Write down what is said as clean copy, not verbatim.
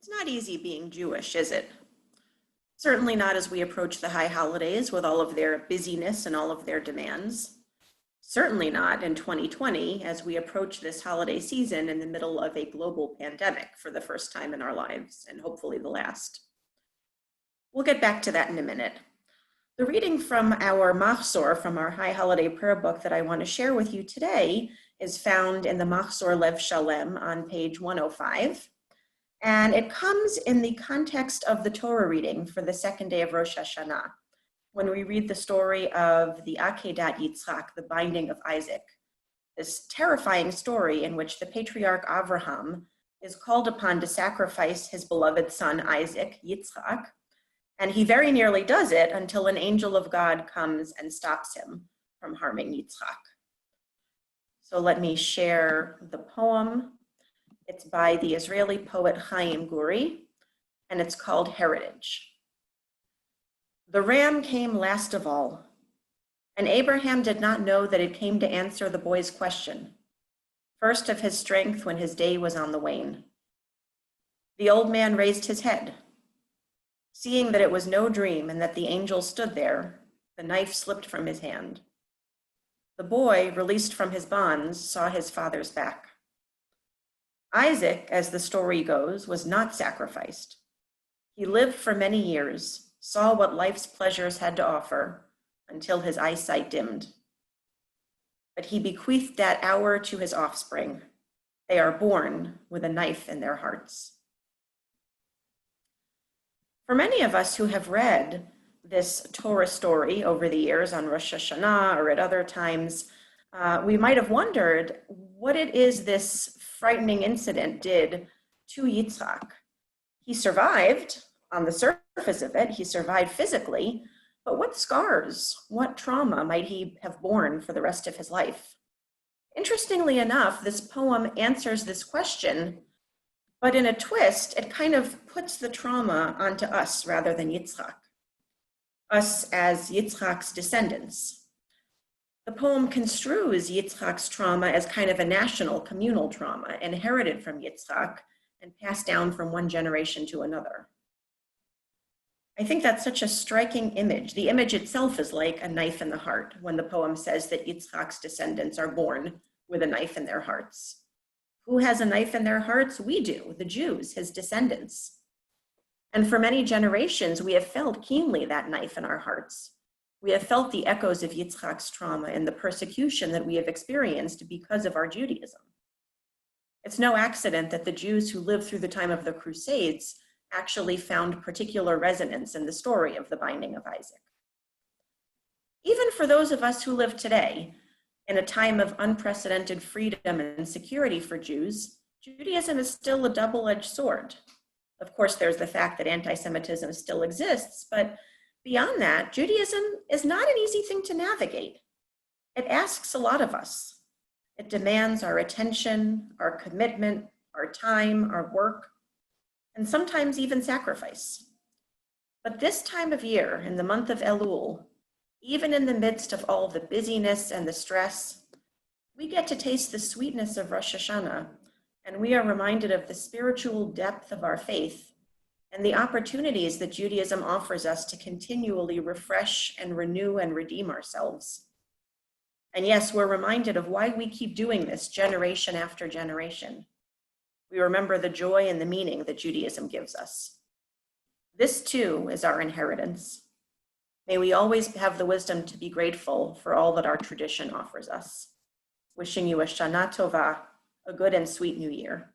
It's not easy being Jewish, is it? Certainly not as we approach the high holidays with all of their busyness and all of their demands. Certainly not in 2020 as we approach this holiday season in the middle of a global pandemic for the first time in our lives, and hopefully the last. We'll get back to that in a minute. The reading from our Machzor, from our High Holiday Prayer book that I want to share with you today, is found in the Machzor Lev Shalem on page 105. And it comes in the context of the Torah reading for the second day of Rosh Hashanah, when we read the story of the Akedat Yitzchak, the binding of Isaac, this terrifying story in which the patriarch Avraham is called upon to sacrifice his beloved son Isaac, Yitzchak, and he very nearly does it until an angel of God comes and stops him from harming Yitzchak. So let me share the poem. It's by the Israeli poet Chaim Guri, and it's called Heritage. The ram came last of all, and Abraham did not know that it came to answer the boy's question, first of his strength when his day was on the wane. The old man raised his head. Seeing that it was no dream and that the angel stood there, the knife slipped from his hand. The boy, released from his bonds, saw his father's back. Isaac, as the story goes, was not sacrificed. He lived for many years, saw what life's pleasures had to offer, until his eyesight dimmed. But he bequeathed that hour to his offspring. They are born with a knife in their hearts. For many of us who have read this Torah story over the years on Rosh Hashanah or at other times, we might have wondered what it is this frightening incident did to Yitzchak. He survived on the surface of it, he survived physically, but what scars, what trauma might he have borne for the rest of his life? Interestingly enough, this poem answers this question, but in a twist, it kind of puts the trauma onto us rather than Yitzchak, us as Yitzchak's descendants. The poem construes Yitzchak's trauma as kind of a national, communal trauma, inherited from Yitzchak and passed down from one generation to another. I think that's such a striking image. The image itself is like a knife in the heart when the poem says that Yitzchak's descendants are born with a knife in their hearts. Who has a knife in their hearts? We do, the Jews, his descendants. And for many generations, we have felt keenly that knife in our hearts. We have felt the echoes of Yitzchak's trauma and the persecution that we have experienced because of our Judaism. It's no accident that the Jews who lived through the time of the Crusades actually found particular resonance in the story of the binding of Isaac. Even for those of us who live today, in a time of unprecedented freedom and security for Jews, Judaism is still a double-edged sword. Of course, there's the fact that anti-Semitism still exists, but beyond that, Judaism is not an easy thing to navigate. It asks a lot of us. It demands our attention, our commitment, our time, our work, and sometimes even sacrifice. But this time of year, in the month of Elul, even in the midst of all the busyness and the stress, we get to taste the sweetness of Rosh Hashanah, and we are reminded of the spiritual depth of our faith and the opportunities that Judaism offers us to continually refresh and renew and redeem ourselves. And yes, we're reminded of why we keep doing this generation after generation. We remember the joy and the meaning that Judaism gives us. This too is our inheritance. May we always have the wisdom to be grateful for all that our tradition offers us. Wishing you a Shana Tova, a good and sweet new year.